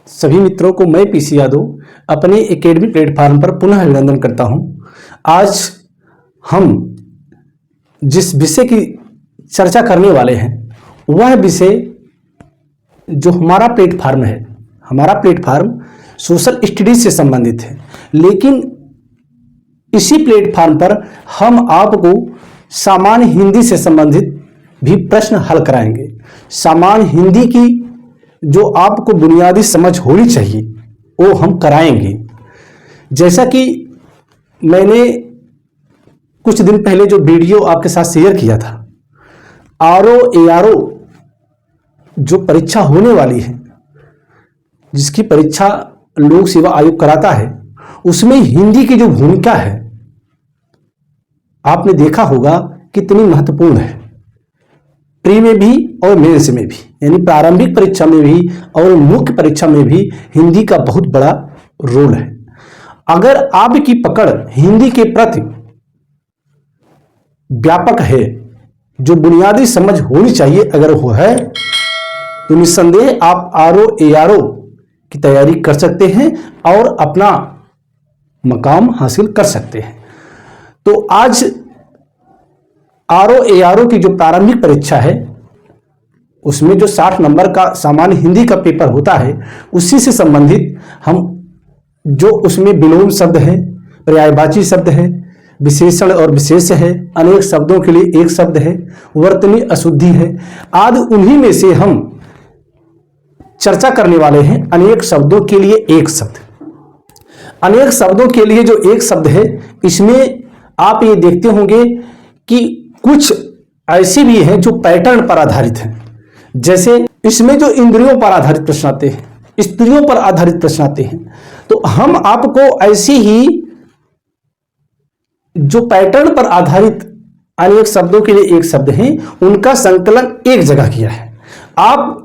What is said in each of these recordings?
सभी मित्रों को मैं पीसी यादव अपने एकेडमी प्लेटफॉर्म पर पुनः अभिनंदन करता हूं। आज हम जिस विषय की चर्चा करने वाले हैं वह विषय जो हमारा प्लेटफॉर्म सोशल स्टडीज से संबंधित है, लेकिन इसी प्लेटफॉर्म पर हम आपको सामान्य हिंदी से संबंधित भी प्रश्न हल कराएंगे। सामान्य हिंदी की जो आपको बुनियादी समझ होनी चाहिए वो हम कराएंगे। जैसा कि मैंने कुछ दिन पहले जो वीडियो आपके साथ शेयर किया था, RO-ARO जो परीक्षा होने वाली है, जिसकी परीक्षा लोक सेवा आयोग कराता है, उसमें हिंदी की जो भूमिका है आपने देखा होगा कितनी महत्वपूर्ण है। प्री में भी और मेंस में भी, यानी प्रारंभिक परीक्षा में भी और मुख्य परीक्षा में भी हिंदी का बहुत बड़ा रोल है। अगर आपकी पकड़ हिंदी के प्रति व्यापक है, जो बुनियादी समझ होनी चाहिए अगर वो है, तो निस्संदेह आप RO-ARO की तैयारी कर सकते हैं और अपना मकाम हासिल कर सकते हैं। तो आज RO-ARO की जो प्रारंभिक परीक्षा है उसमें जो 60 नंबर का सामान्य हिंदी का पेपर होता है, उसी से संबंधित हम जो उसमें विलोम शब्द है, पर्यायवाची शब्द है, विशेषण और विशेष है, अनेक शब्दों के लिए एक शब्द है, वर्तनी अशुद्धि है, आदि उन्हीं में से हम चर्चा करने वाले हैं। अनेक शब्दों के लिए एक शब्द, अनेक शब्दों के लिए जो एक शब्द है, इसमें आप ये देखते होंगे कि कुछ ऐसे भी हैं जो पैटर्न पर आधारित हैं। जैसे इसमें जो इंद्रियों पर आधारित प्रश्न आते हैं, स्त्रियों पर आधारित प्रश्न आते हैं, तो हम आपको ऐसे ही जो पैटर्न पर आधारित अनेक शब्दों के लिए एक शब्द हैं, उनका संकलन एक जगह किया है। आप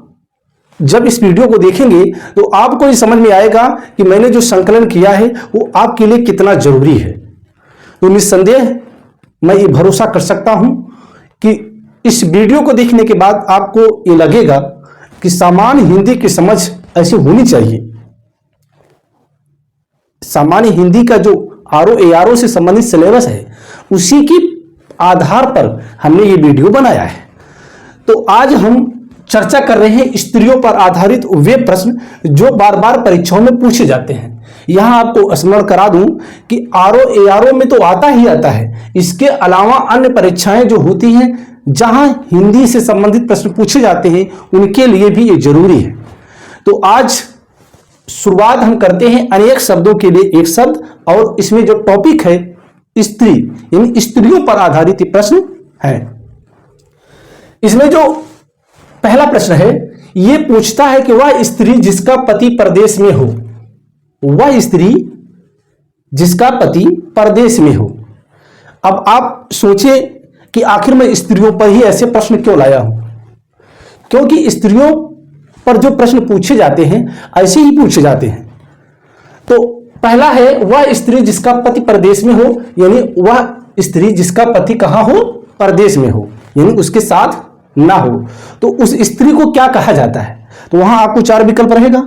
जब इस वीडियो को देखेंगे तो आपको ये समझ में आएगा कि मैंने जो संकलन किया है वो आपके लिए कितना जरूरी है। तो निस्संदेह मैं ये भरोसा कर सकता हूं कि इस वीडियो को देखने के बाद आपको ये लगेगा कि सामान्य हिंदी की समझ ऐसी होनी चाहिए। सामान्य हिंदी का जो RO-ARO से संबंधित सिलेबस है, उसी के आधार पर हमने ये वीडियो बनाया है। तो आज हम चर्चा कर रहे हैं स्त्रियों पर आधारित वे प्रश्न जो बार बार परीक्षाओं में पूछे जाते हैं। यहां आपको स्मरण करा दूं कि RO-ARO में तो आता ही आता है, इसके अलावा अन्य परीक्षाएं जो होती हैं जहां हिंदी से संबंधित प्रश्न पूछे जाते हैं, उनके लिए भी ये जरूरी है। तो आज शुरुआत हम करते हैं अनेक शब्दों के लिए एक शब्द, और इसमें जो टॉपिक है स्त्री, यानी स्त्रियों पर आधारित प्रश्न है। इसमें जो पहला प्रश्न है, यह पूछता है कि वह स्त्री जिसका पति परदेश में हो, वह स्त्री जिसका पति परदेश में हो। अब आप सोचे कि आखिर मैं स्त्रियों पर ही ऐसे प्रश्न क्यों लाया हूं, क्योंकि स्त्रियों पर जो प्रश्न पूछे जाते हैं ऐसे ही पूछे जाते हैं। तो पहला है वह स्त्री जिसका पति परदेश में हो, यानी वह स्त्री जिसका पति कहां हो, परदेश में हो, यानी उसके साथ ना हो। तो उस स्त्री को क्या कहा जाता है? तो वहां आपको 4 विकल्प रहेगा।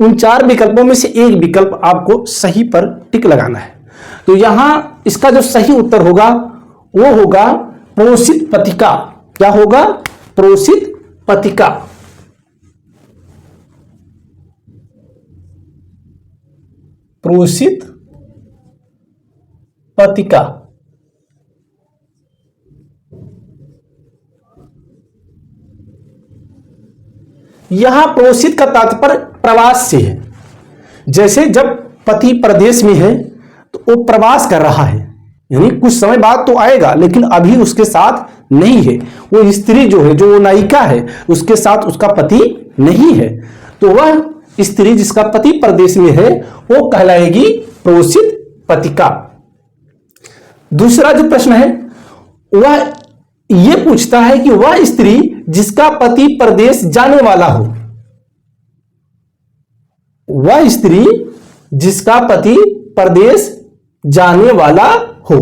उन 4 विकल्पों में से एक विकल्प आपको सही पर टिक लगाना है। तो यहां इसका जो सही उत्तर होगा वो होगा प्रोषित पतिका। क्या होगा? प्रोषित पतिका। प्रोषित पतिका। यहां प्रोषित का तात्पर्य प्रवास से है। जैसे जब पति प्रदेश में है तो वो प्रवास कर रहा है, यानी कुछ समय बाद तो आएगा लेकिन अभी उसके साथ नहीं है। वो स्त्री जो है, जो वो नायिका है, उसके साथ उसका पति नहीं है। तो वह स्त्री जिसका पति प्रदेश में है वो कहलाएगी प्रोषित पतिका। दूसरा जो प्रश्न है वह यह पूछता है कि वह स्त्री जिसका पति परदेश जाने वाला हो, वह स्त्री जिसका पति परदेश जाने वाला हो।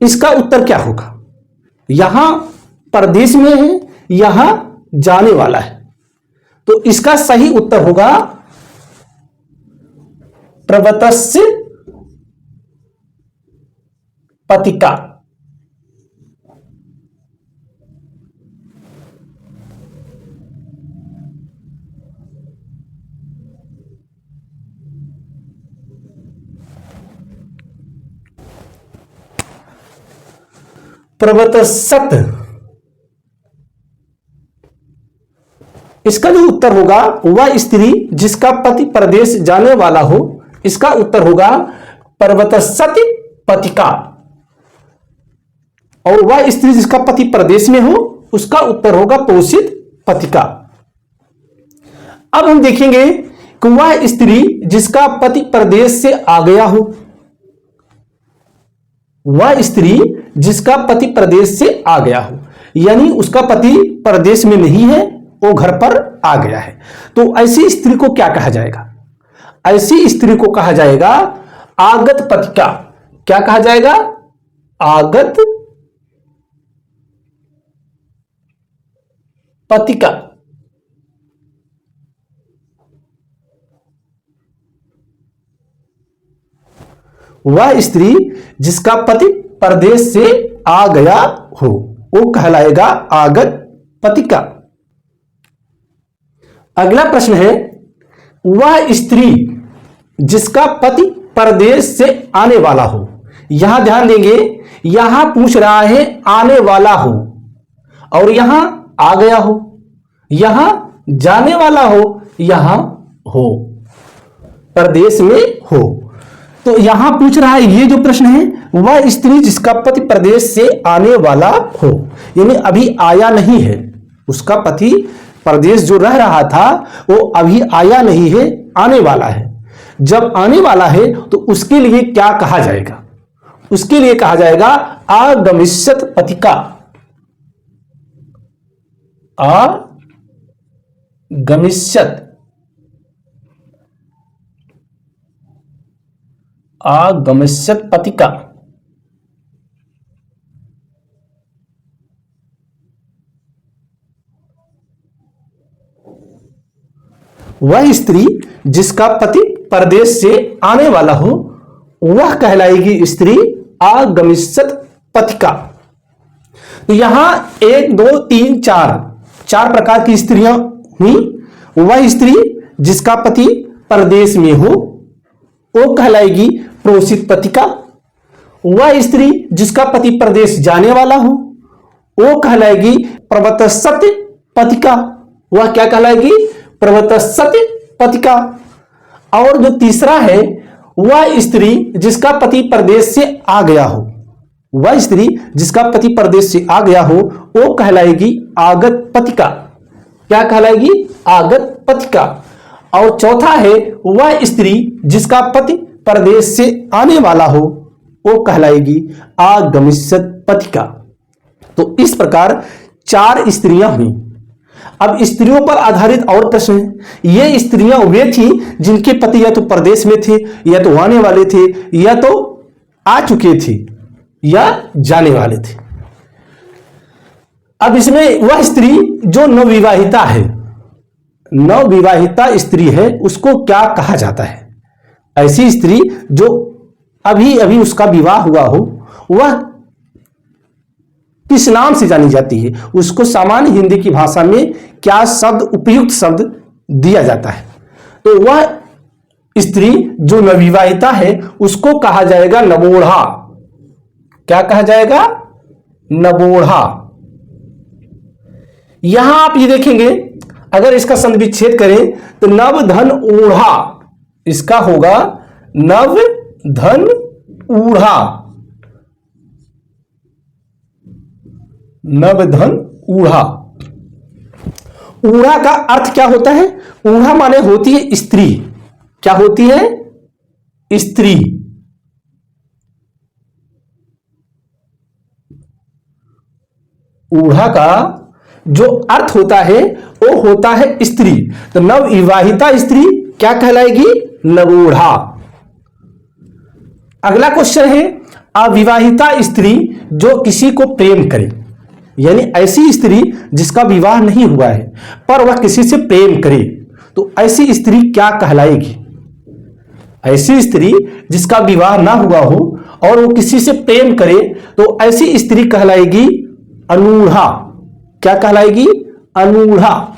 इसका उत्तर क्या होगा? यहां परदेश में है, यहां जाने वाला है। तो इसका सही उत्तर होगा प्रवतस्य पतिका। प्रवतसत, इसका जो उत्तर होगा वह स्त्री जिसका पति परदेश जाने वाला हो, इसका उत्तर होगा प्रवतसत पतिका। और वह स्त्री जिसका पति परदेश में हो, उसका उत्तर होगा पोषित पतिका। अब हम देखेंगे कि वह स्त्री जिसका पति परदेश से आ गया हो, वह स्त्री जिसका पति परदेश से आ गया हो, यानी उसका पति परदेश में नहीं है, वो घर पर आ गया है, तो ऐसी स्त्री को क्या कहा जाएगा? ऐसी स्त्री को कहा जाएगा आगत पतिका। क्या कहा जाएगा? आगत पतिका। वह स्त्री जिसका पति परदेश से आ गया हो, वो कहलाएगा आगत पतिका। अगला प्रश्न है, वह स्त्री जिसका पति परदेश से आने वाला हो। यहां ध्यान देंगे, यहां पूछ रहा है आने वाला हो, और यहां आ गया हो, यहां जाने वाला हो, यहां हो परदेश में हो। तो यहां पूछ रहा है, ये जो प्रश्न है, वह स्त्री जिसका पति प्रदेश से आने वाला हो, यानी अभी आया नहीं है, उसका पति प्रदेश जो रह रहा था वो अभी आया नहीं है, आने वाला है। जब आने वाला है तो उसके लिए क्या कहा जाएगा? उसके लिए कहा जाएगा आगमिष्यत पतिका। आगमिष्यत पतिका। वह स्त्री जिसका पति परदेश से आने वाला हो, वह कहलाएगी स्त्री आगमिष्यत पतिका। तो यहां 1 2 3 4 प्रकार की स्त्रियां हुई। वह स्त्री जिसका पति परदेश में हो, वो कहलाएगी प्रोषित पतिका। वह स्त्री जिसका पति परदेश जाने वाला हो, वो कहलाएगी प्रवतसत पतिका। वह क्या कहलाएगी? प्रवतसत पतिका। और जो तीसरा है, वह स्त्री जिसका पति परदेश से आ गया हो, वह स्त्री जिसका पति परदेश से आ गया हो, वो कहलाएगी आगत पतिका। क्या कहलाएगी? आगत पतिका। और चौथा है, वह स्त्री जिसका पति परदेश से आने वाला हो, वो कहलाएगी आगमिष्यत पतिका। तो इस प्रकार 4 स्त्रियां हुई। अब स्त्रियों पर आधारित और प्रश्न है। ये स्त्रियां वे थी जिनके पति या तो परदेश में थे, या तो आने वाले थे, या तो आ चुके थे, या जाने वाले थे। अब इसमें वह स्त्री जो नवविवाहिता है, नवविवाहिता स्त्री है, उसको क्या कहा जाता है? ऐसी स्त्री जो अभी अभी उसका विवाह हुआ हो, वह किस नाम से जानी जाती है? उसको सामान्य हिंदी की भाषा में क्या शब्द, उपयुक्त शब्द दिया जाता है? तो वह स्त्री जो नवविवाहिता है, उसको कहा जाएगा नवोढ़ा। क्या कहा जाएगा? नवोढ़ा। यहां आप ये देखेंगे, अगर इसका संधि विच्छेद करें तो नव धन ऊढ़ा, इसका होगा नव धन ऊढ़ा। नवधन ऊढ़ा। ऊढ़ा का अर्थ क्या होता है? ऊढ़ा माने होती है स्त्री। क्या होती है? स्त्री। ऊढ़ा का जो अर्थ होता है वो होता है स्त्री। तो नवविवाहिता स्त्री क्या कहलाएगी? नवोढ़ा। अगला क्वेश्चन है, अविवाहिता स्त्री जो किसी को प्रेम करे। यानी ऐसी स्त्री जिसका विवाह नहीं हुआ है पर वह किसी से प्रेम करे, तो ऐसी स्त्री क्या कहलाएगी? ऐसी स्त्री जिसका विवाह ना हुआ हो और वो किसी से प्रेम करे तो ऐसी स्त्री कहलाएगी अनूढ़ा। क्या कहलाएगी? अनूढ़ा।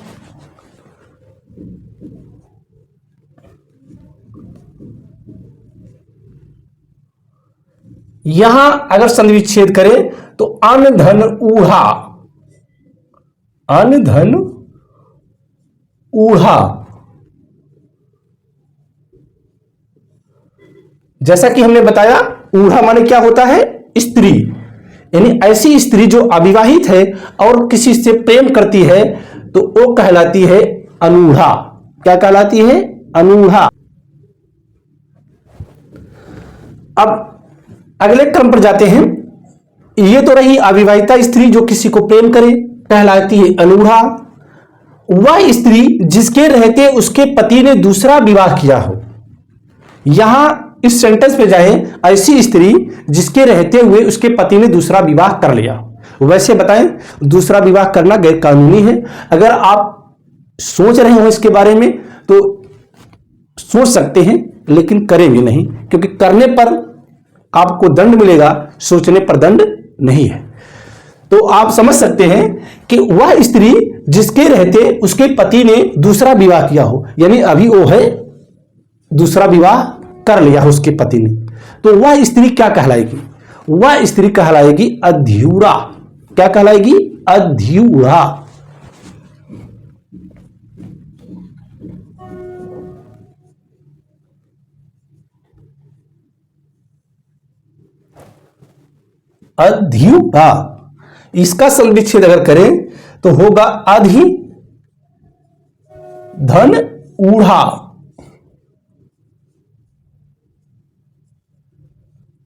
यहां अगर संधि विच्छेद करें तो अन धन ऊढ़ा, अन धन ऊढ़ा। जैसा कि हमने बताया ऊढ़ा माने क्या होता है? स्त्री। यानी ऐसी स्त्री जो अविवाहित है और किसी से प्रेम करती है तो वो कहलाती है अनूढ़ा। क्या कहलाती है? अनूढ़ा। अब अगले क्रम पर जाते हैं। ये तो रही अविवाहिता स्त्री जो किसी को प्रेम करे, कहलाती है अनूढ़ा। वह स्त्री जिसके रहते उसके पति ने दूसरा विवाह किया हो। यहां इस सेंटेंस पे जाए, ऐसी स्त्री जिसके रहते हुए उसके पति ने दूसरा विवाह कर लिया। वैसे बताएं दूसरा विवाह करना गैर कानूनी है। अगर आप सोच रहे हो इसके बारे में तो सोच सकते हैं, लेकिन करेंगे नहीं, क्योंकि करने पर आपको दंड मिलेगा, सोचने पर दंड नहीं है। तो आप समझ सकते हैं कि वह स्त्री जिसके रहते उसके पति ने दूसरा विवाह किया हो, यानी अभी वो है दूसरा विवाह कर लिया हो उसके पति ने, तो वह स्त्री क्या कहलाएगी? वह स्त्री कहलाएगी अध्यूरा। क्या कहलाएगी? अध्यूरा। अध्यूरा। इसका संधि विच्छेद अगर करें तो होगा अधि धन ऊढ़ा।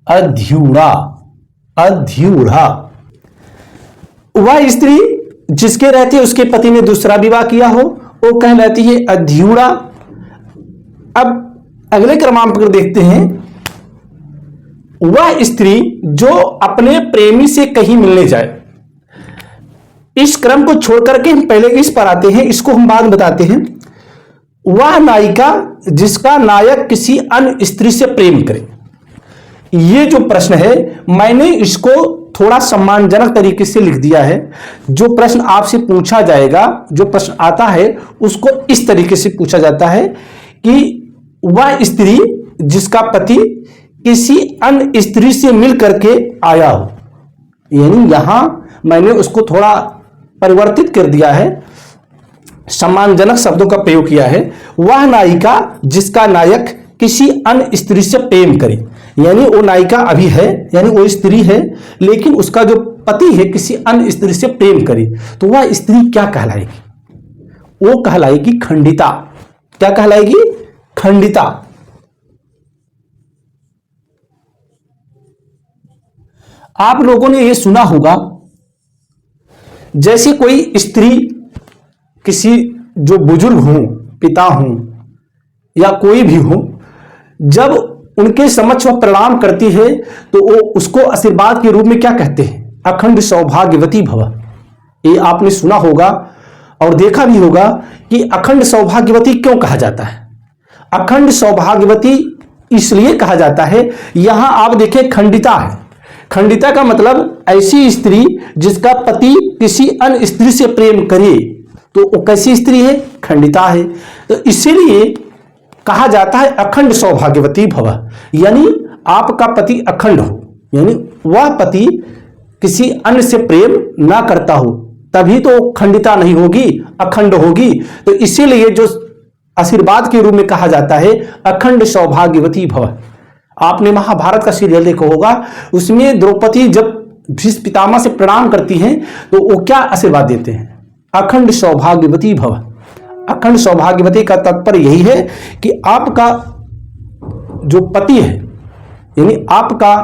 अध्यूरा, अध्यूरा। वह स्त्री जिसके रहते उसके पति ने दूसरा विवाह किया हो वो कहलाती है अध्यूरा। अब अगले क्रमांक पर देखते हैं। वह स्त्री जो अपने प्रेमी से कहीं मिलने जाए। इस क्रम को छोड़कर के हम पहले इस पर आते हैं, इसको हम बाद में बताते हैं। वह नायिका जिसका नायक किसी अन्य स्त्री से प्रेम करे। ये जो प्रश्न है मैंने इसको थोड़ा सम्मानजनक तरीके से लिख दिया है। जो प्रश्न आपसे पूछा जाएगा, जो प्रश्न आता है उसको इस तरीके से पूछा जाता है कि वह स्त्री जिसका पति किसी अन्य स्त्री से मिल करके आया हो। यानी यहां मैंने उसको थोड़ा परिवर्तित कर दिया है, सम्मानजनक शब्दों का प्रयोग किया है। वह नायिका जिसका नायक किसी अन्य स्त्री से प्रेम करे, यानी वो नायिका अभी है, यानी वो स्त्री है, लेकिन उसका जो पति है किसी अन्य स्त्री से प्रेम करे, तो वह स्त्री क्या कहलाएगी? वो कहलाएगी खंडिता। क्या कहलाएगी? खंडिता। आप लोगों ने यह सुना होगा, जैसे कोई स्त्री किसी जो बुजुर्ग हो, पिता हो या कोई भी हो, जब उनके समक्ष वह प्रणाम करती है तो वो उसको आशीर्वाद के रूप में क्या कहते हैं? अखंड सौभाग्यवती भव। ये आपने सुना होगा और देखा भी होगा कि अखंड सौभाग्यवती क्यों कहा जाता है? अखंड सौभाग्यवती इसलिए कहा जाता है, यहां आप देखें खंडिता है। खंडिता का मतलब ऐसी स्त्री जिसका पति किसी अन्य स्त्री से प्रेम करे, तो वो कैसी स्त्री है? खंडिता है। तो इसीलिए कहा जाता है अखंड सौभाग्यवती भव, यानी आपका पति अखंड हो, यानी वह पति किसी अन्य से प्रेम ना करता हो, तभी तो खंडिता नहीं होगी, अखंड होगी। तो इसीलिए जो आशीर्वाद के रूप में कहा जाता है अखंड सौभाग्यवती भव। आपने महाभारत का सीरियल देखा होगा, उसमें द्रौपदी जब भीष्म पितामह से प्रणाम करती हैं तो वो क्या आशीर्वाद देते हैं? अखंड सौभाग्यवती भव। अखंड सौभाग्यवती का तात्पर्य यही है कि आपका जो पति है, यानी आपका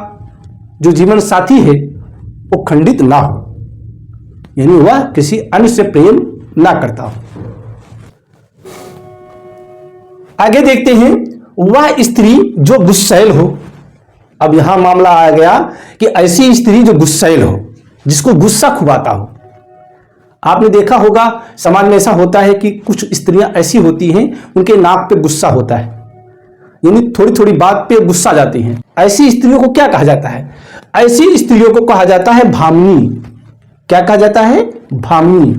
जो जीवन साथी है, वो खंडित ना हो, यानी वह किसी अन्य से प्रेम ना करता हो। आगे देखते हैं, वह स्त्री जो गुस्सैल हो। अब यहां मामला आ गया कि ऐसी स्त्री जो गुस्सैल हो, जिसको गुस्सा खूब आता हो, आपने देखा होगा समाज में ऐसा होता है कि कुछ स्त्रियां ऐसी होती हैं, उनके नाक पे गुस्सा होता है, यानी थोड़ी थोड़ी बात पे गुस्सा जाती हैं। ऐसी स्त्रियों को क्या कहा जाता है? ऐसी स्त्रियों को कहा जाता है भामिनी। क्या कहा जाता है? भामिनी।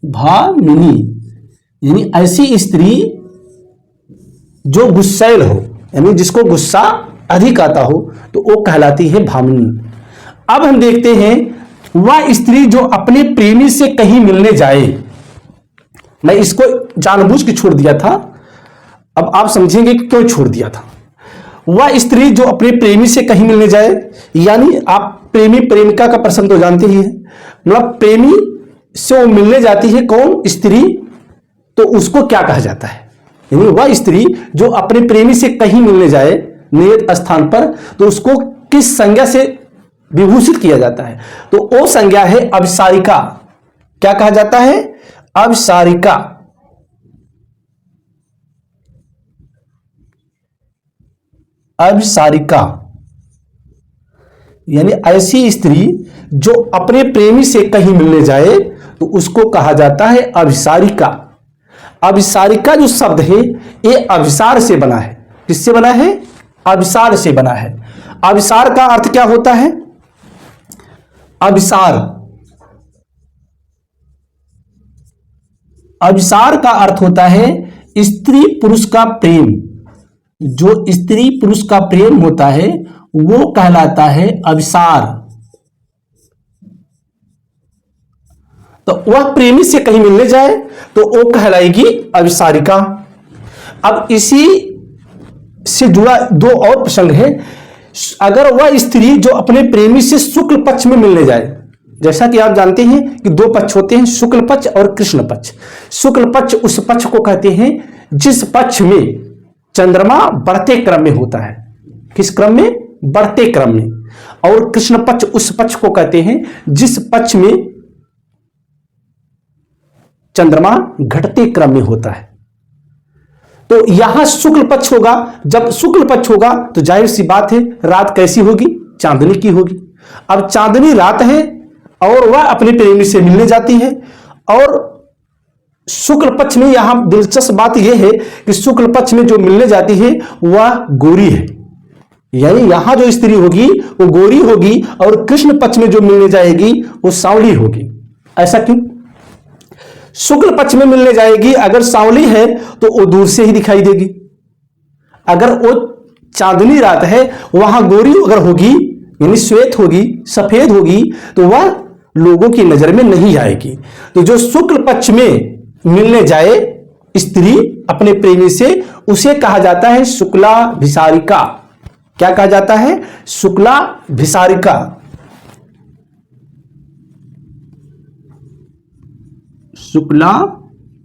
भामिनी यानी ऐसी स्त्री जो गुस्सैल हो, यानी जिसको गुस्सा अधिक आता हो, तो वो कहलाती है भामिनी। अब हम देखते हैं वह स्त्री जो अपने प्रेमी से कहीं मिलने जाए। मैं इसको जानबूझ के छोड़ दिया था, अब आप समझेंगे कि क्यों छोड़ दिया था। वह स्त्री जो अपने प्रेमी से कहीं मिलने जाए, यानी आप प्रेमी प्रेमिका का प्रश्न तो जानते ही हैं, मतलब प्रेमी से वो मिलने जाती है कौन? स्त्री। तो उसको क्या कहा जाता है? यानी वह स्त्री जो अपने प्रेमी से कहीं मिलने जाए नियत स्थान पर, तो उसको किस संज्ञा से विभूषित किया जाता है? तो वो संज्ञा है अभिसारिका। क्या कहा जाता है? अभिसारिका। अभिसारिका यानी ऐसी स्त्री जो अपने प्रेमी से कहीं मिलने जाए, तो उसको कहा जाता है अभिसारिका। अभिसारिका जो शब्द है ये अभिसार से बना है। किससे बना है? अभिसार से बना है। अभिसार का अर्थ क्या होता है? अभिसार, अभिसार का अर्थ होता है स्त्री पुरुष का प्रेम। जो स्त्री पुरुष का प्रेम होता है वो कहलाता है अभिसार। तो वह प्रेमी से कहीं मिलने जाए तो वो कहलाएगी अभिसारिका। अब इसी से जुड़ा दो और प्रसंग है। अगर वह स्त्री जो अपने प्रेमी से शुक्ल पक्ष में मिलने जाए, जैसा कि आप जानते हैं कि दो पक्ष होते हैं, शुक्ल पक्ष और कृष्ण पक्ष। शुक्ल पक्ष उस पक्ष को कहते हैं जिस पक्ष में चंद्रमा बढ़ते क्रम में होता है। किस क्रम में? बढ़ते क्रम में। और कृष्ण पक्ष उस पक्ष को कहते हैं जिस पक्ष में चंद्रमा घटते क्रम में होता है। तो यहां शुक्ल पक्ष होगा। जब शुक्ल पक्ष होगा तो जाहिर सी बात है रात कैसी होगी? चांदनी की होगी। अब चांदनी रात है और वह अपने प्रेमी से मिलने जाती है, और शुक्ल पक्ष में यहां दिलचस्प बात यह है कि शुक्ल पक्ष में जो मिलने जाती है वह गोरी है, यानी यहां जो स्त्री होगी वो गोरी होगी, और कृष्ण पक्ष में जो मिलने जाएगी वो सांवली होगी। ऐसा क्यों? शुक्ल पक्ष में मिलने जाएगी अगर सांवली है तो वो दूर से ही दिखाई देगी। अगर वो चांदनी रात है वहां गोरी अगर होगी, यानी श्वेत होगी, सफेद होगी, तो वह लोगों की नजर में नहीं आएगी। तो जो शुक्ल पक्ष में मिलने जाए स्त्री अपने प्रेमी से, उसे कहा जाता है शुक्ला भिसारिका। क्या कहा जाता है? शुक्ला भिसारिका। शुक्ला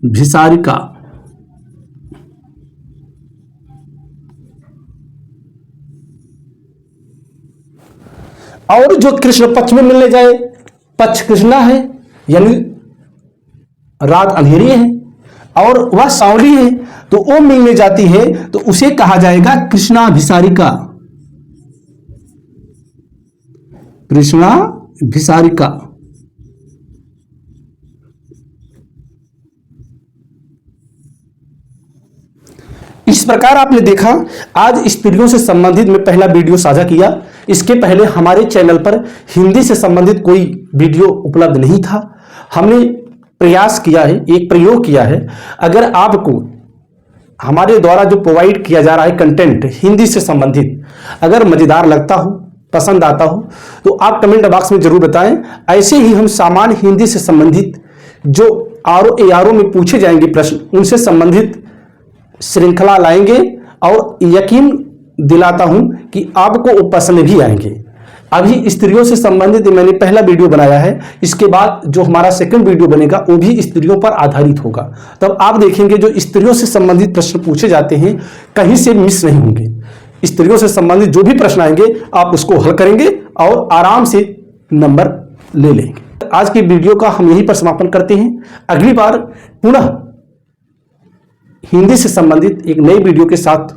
भिसारिका। और जो कृष्ण पक्ष में मिलने जाए, पक्ष कृष्णा है यानी रात अंधेरी है और वह सांवली है, तो वो मिलने जाती है तो उसे कहा जाएगा कृष्णा भिसारिका। कृष्णा भिसारिका। इस प्रकार आपने देखा, आज स्त्रियों से संबंधित मैं पहला वीडियो साझा किया। इसके पहले हमारे चैनल पर हिंदी से संबंधित कोई वीडियो उपलब्ध नहीं था। हमने प्रयास किया है, एक प्रयोग किया है। अगर आपको हमारे द्वारा जो प्रोवाइड किया जा रहा है कंटेंट हिंदी से संबंधित अगर मजेदार लगता हो, पसंद आता हो, तो आप कमेंट बॉक्स में जरूर बताएं। ऐसे ही हम सामान्य हिंदी से संबंधित जो ARO में पूछे जाएंगे प्रश्न, उनसे संबंधित श्रृंखला लाएंगे और यकीन दिलाता हूं कि आपको वो पसंद भी आएंगे। अभी स्त्रियों से संबंधित मैंने पहला वीडियो बनाया है, इसके बाद जो हमारा सेकंड वीडियो बनेगा वो भी स्त्रियों पर आधारित होगा। तब आप देखेंगे जो स्त्रियों से संबंधित प्रश्न पूछे जाते हैं कहीं से मिस नहीं होंगे। स्त्रियों से संबंधित जो भी प्रश्न आएंगे आप उसको हल करेंगे और आराम से नंबर ले लेंगे। आज की वीडियो का हम यहीं पर समापन करते हैं। अगली बार पुनः हिंदी से संबंधित एक नई वीडियो के साथ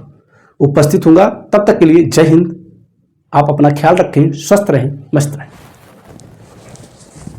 उपस्थित होगा। तब तक के लिए जय हिंद। आप अपना ख्याल रखें, स्वस्थ रहें, मस्त रहें।